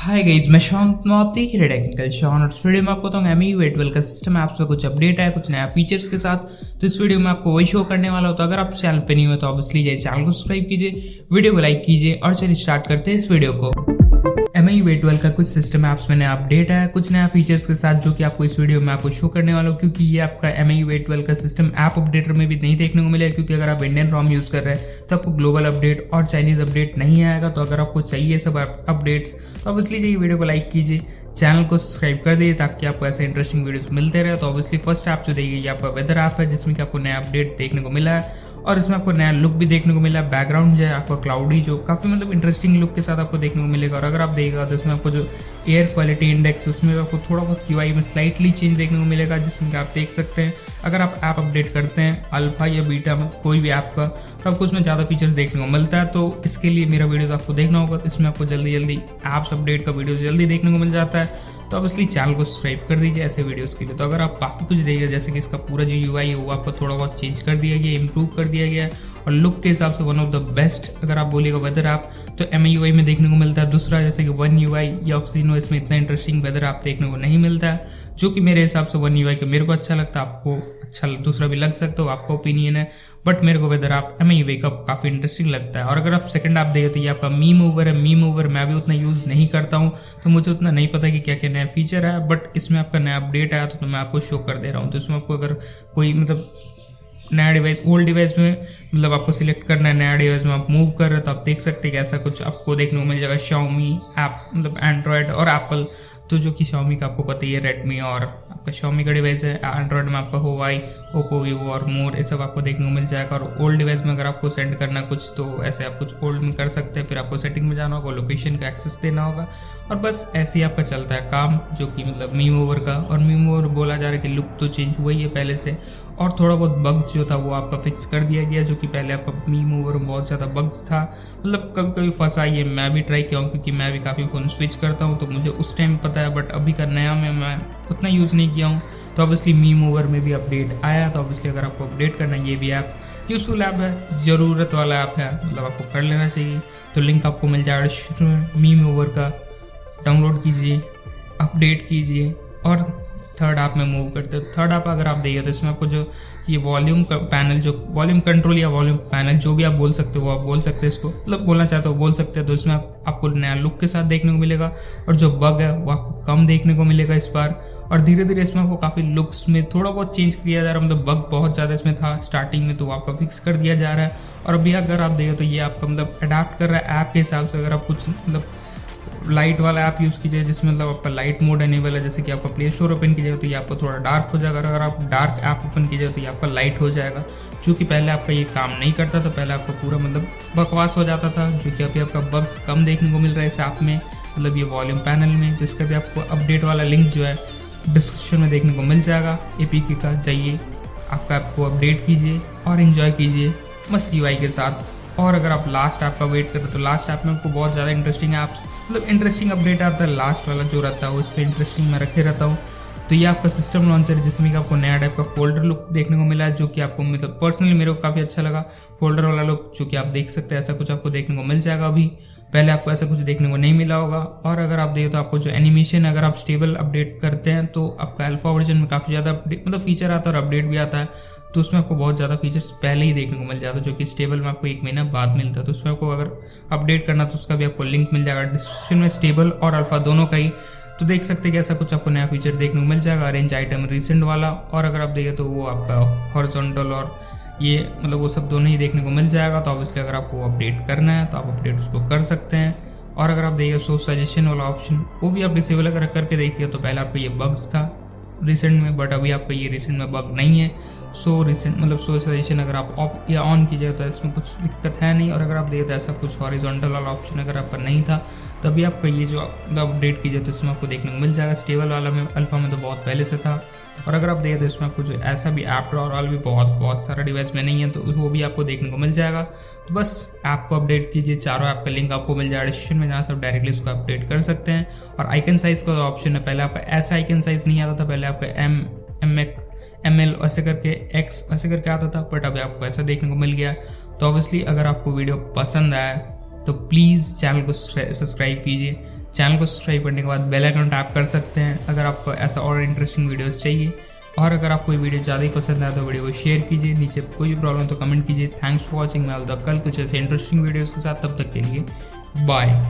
Hi guys, मैं शान। आप देख रहे टेक्निकल शान और इस वीडियो में आपको बताऊंगा MIUI 12 का सिस्टम ऐप्स में कुछ अपडेट है, कुछ नया फीचर्स के साथ। तो इस वीडियो में आपको वही शो करने वाला होता है। अगर आप चैनल पे नहीं हो तो ऑब्वियसली जाइए चैनल को सब्सक्राइब कीजिए, वीडियो को लाइक कीजिए और चलिए स्टार्ट करते हैं इस वीडियो को। MIUI 12 का कुछ सिस्टम ऐप्स में नया अपडेट है, कुछ नया फीचर्स के साथ, जो कि आपको इस वीडियो में आपको शो करने वाला हूँ। क्योंकि ये आपका MIUI 12 का सिस्टम ऐप अपडेटर में भी नहीं देखने को मिलेगा, क्योंकि अगर आप इंडियन ROM यूज कर रहे हैं तो आपको ग्लोबल अपडेट और चाइनीज अपडेट नहीं आएगा। तो अगर आपको चाहिए सब अपडेट्स तो ऑब्वियसली जाइए वीडियो को लाइक कीजिए, चैनल को सब्सक्राइब कर दीजिए ताकि आपको ऐसे इंटरेस्टिंग वीडियोस मिलते रहे। तो ऑब्वियसली फर्स्ट ऐप जो देगी ये आपका वेदर ऐप है, जिसमें कि आपको नया अपडेट देखने को मिला है और इसमें आपको नया लुक भी देखने को मिला है। बैकग्राउंड जो है आपका क्लाउडी, जो काफ़ी इंटरेस्टिंग लुक के साथ आपको देखने को मिलेगा। और अगर आप देखिएगा तो इसमें आपको जो एयर क्वालिटी इंडेक्स, उसमें आपको थोड़ा बहुत UI में स्लाइटली चेंज देखने को मिलेगा, जिसमें कि आप देख सकते हैं अगर आप ऐप अपडेट करते हैं अल्फा या बीटा में कोई भी ऐप का, तो आपको उसमें ज़्यादा फीचर्स देखने को मिलता है। तो इसके लिए मेरा वीडियो तो आपको देखना होगा, इसमें आपको जल्दी ऐप्स अपडेट का वीडियो जल्दी देखने को मिल जाता है। तो ऑब्वियसली चैनल को सब्सक्राइब कर दीजिए ऐसे वीडियोस के लिए। तो अगर आप बाकी कुछ देखिए, जैसे कि इसका पूरा जो UI है वो आपको थोड़ा बहुत चेंज कर दिया गया, इंप्रूव कर दिया गया है और लुक के हिसाब से वन ऑफ द बेस्ट अगर आप बोलिएगा वेदर ऐप तो MIUI में देखने को मिलता है। दूसरा जैसे कि वन UI या ऑक्सीनो, इसमें इतना इंटरेस्टिंग वेदर ऐप देखने को नहीं मिलता है, जो कि मेरे हिसाब से वन UI का मेरे को अच्छा लगता है, आपको अच्छा दूसरा भी लग सकता हो, आपका ओपिनियन है। बट मेरे को वेदर ऐप MIUI का काफ़ी इंटरेस्टिंग लगता है। और अगर आप सेकंड ऐप देखिए तो ये आपका मीम ओवर है। मीम ओवर मैं भी उतना यूज़ नहीं करता हूँ, तो मुझे उतना नहीं पता कि क्या क्या नया फीचर है, बट इसमें आपका नया अपडेट आया तो मैं आपको शो कर दे रहा हूँ। तो इसमें आपको अगर कोई नया डिवाइस, ओल्ड डिवाइस में आपको सिलेक्ट करना है, नया डिवाइस में आप मूव कर रहे हो तो आप देख सकते हैं कि ऐसा कुछ आपको देखने को मिल जाएगा। Xiaomi ऐप एंड्रॉयड और एप्पल, तो जो कि Xiaomi का आपको पता ही है, रेडमी और आपका Xiaomi का डिवाइस है। एंड्रॉयड में आपका Huawei, ओप्पो, वीवो और मोर, ये सब आपको देखने को मिल जाएगा। और ओल्ड डिवाइस में अगर आपको सेंड करना है कुछ, तो ऐसे आप कुछ ओल्ड में कर सकते हैं। फिर आपको सेटिंग में जाना होगा, लोकेशन का एक्सेस देना होगा और बस ऐसे ही आपका चलता है काम, जो कि मीम ओवर का। और मीम ओवर बोला जा रहा है कि लुक तो चेंज हुआ ही है पहले से, और थोड़ा बहुत बग्स जो था वो आपका फिक्स कर दिया गया, जो कि पहले आपका मीम ओवर में बहुत ज़्यादा बग्स था, कभी कभी फंसा। ये मैं भी ट्राई किया हूँ, क्योंकि मैं भी काफ़ी फ़ोन स्विच करता हूँ, तो मुझे उस टाइम पता है। बट अभी का नया में मैं उतना यूज़ नहीं किया हूँ। तो ऑब्वियसली मीम ओवर में भी अपडेट आया, तो ऑब्वियसली अगर आपको अपडेट करना है, ये भी ऐप यूज़फुल ऐप है, ज़रूरत वाला ऐप है, आपको कर लेना चाहिए। तो लिंक आपको मिल जाएगा शुरू में। मीम ओवर का डाउनलोड कीजिए, अपडेट कीजिए और थर्ड ऐप में मूव करते हो। थर्ड ऐप अगर आप देखिए तो इसमें आपको जो ये वॉल्यूम पैनल, जो वॉल्यूम कंट्रोल या वॉल्यूम पैनल, जो भी आप बोल सकते हो वो आप बोल सकते हैं, इसको बोलना चाहते हो बोल सकते हैं। तो इसमें आपको नया लुक के साथ देखने को मिलेगा और जो बग है वो आपको कम देखने को मिलेगा इस बार। और धीरे धीरे इसमें आपको काफ़ी लुक्स में थोड़ा बहुत चेंज किया जा रहा है। बग बहुत ज़्यादा इसमें था स्टार्टिंग में, तो वो आपका फिक्स कर दिया जा रहा है। और अभी अगर आप देखो तो ये आपका अडाप्ट कर रहा है ऐप के हिसाब से। अगर आप कुछ लाइट वाला ऐप यूज़ कीजिए, जिसमें आपका लाइट मोड एनेबल है, जैसे कि आपका प्ले स्टोर ओपन कीजिएगा तो ये आपको थोड़ा डार्क हो जाएगा। अगर आप डार्क ऐप ओपन कीजिएगा तो ये आपका लाइट हो जाएगा, जो कि पहले आपका ये काम नहीं करता था। पहले आपका पूरा बकवास हो जाता था, जो कि अभी आपका बग्स कम देखने को मिल रहा है इस ऐप में, ये वॉल्यूम पैनल में। तो इसका भी आपको अपडेट वाला लिंक जो है डिस्क्रिप्शन में देखने को मिल जाएगा। APK का जाइए, आपका ऐप को अपडेट कीजिए और इन्जॉय कीजिए मस्त UI के साथ। और अगर आप लास्ट ऐप का वेट करें तो लास्ट ऐप में आपको बहुत ज़्यादा इंटरेस्टिंग ऐप्स, इंटरेस्टिंग अपडेट आता है। लास्ट वाला जो रहता है वो इस पर इंटरेस्टिंग मैं रखे रहता हूँ। तो ये आपका सिस्टम लॉन्चर है, जिसमें कि आपको नया टाइप का फोल्डर लुक देखने को मिला है, जो कि आपको पर्सनली मेरे को काफ़ी अच्छा लगा। फोल्डर वाला लुक जो कि आप देख सकते हैं, ऐसा कुछ आपको देखने को मिल जाएगा। अभी पहले आपको ऐसा कुछ देखने को नहीं मिला होगा। और अगर आप देखो तो आपको जो एनिमेशन, अगर आप स्टेबल अपडेट करते हैं तो आपका अल्फा वर्जन में काफ़ी ज़्यादा फीचर आता है और अपडेट भी आता है। तो उसमें आपको बहुत ज़्यादा फीचर्स पहले ही देखने को मिल जाता है, जो कि स्टेबल में आपको 1 महीना बाद मिलता है। तो उसमें आपको अगर अपडेट करना तो उसका भी आपको लिंक मिल जाएगा डिस्क्रिप्शन में, स्टेबल और अल्फा दोनों का ही। तो देख सकते हैं कि ऐसा कुछ आपको नया फीचर देखने को मिल जाएगा, अरेंज आइटम रिसेंट वाला। और अगर आप देखें तो वो आपका हॉरिजॉन्टल और ये वो सब दोनों ही देखने को मिल जाएगा। तो ऑब्वियसली अगर आपको अपडेट करना है तो आप अपडेट उसको कर सकते हैं। और अगर आप देखिए शो सजेशन वाला ऑप्शन, वो भी आप डिसेबल अगर करके देखिए तो पहले आपका ये बग्स था रिसेंट में, बट अभी आपका ये रिसेंट में बग नहीं है। शो सजेशन अगर आप ऑफ या ऑन कीजिए तो इसमें कुछ दिक्कत है नहीं। और अगर आप देखिए तो ऐसा कुछ हॉरिजॉन्टल वाला ऑप्शन अगर आपका नहीं था, तभी आपका ये जो अपडेट कीजिए तो इसमें आपको देखने को मिल जाएगा। स्टेबल वाला में अल्फा में तो बहुत पहले से था। और अगर आप देखें तो इसमें आपको जो ऐसा भी ऐप ड्रॉअर वाला भी बहुत सारा डिवाइस में नहीं है, तो वो भी आपको देखने को मिल जाएगा। तो बस ऐप को अपडेट कीजिए, चारों ऐप का लिंक आपको मिल जाएगा डिस्क्रिप्शन में, जहाँ से आप डायरेक्टली उसको अपडेट कर सकते हैं। और आइकन साइज़ का ऑप्शन है, पहले आपका ऐसा आइकन साइज़ नहीं आता था, पहले आपका ML ऐसे करके X ऐसे करके आता था, बट अभी आपको ऐसा देखने को मिल गया। तो ऑब्वियसली अगर आपको वीडियो पसंद आया तो प्लीज़ चैनल को सब्सक्राइब कीजिए, चैनल को सब्सक्राइब करने के बाद बेल आइकन टैप कर सकते हैं अगर आपको ऐसा और इंटरेस्टिंग वीडियोस चाहिए। और अगर आपको ये वीडियो ज़्यादा ही पसंद आए तो वीडियो को शेयर कीजिए, नीचे कोई भी प्रॉब्लम तो कमेंट कीजिए। Thanks for watching. मैं कल कुछ ऐसे इंटरेस्टिंग वीडियोस के साथ, तब तक के लिए बाय।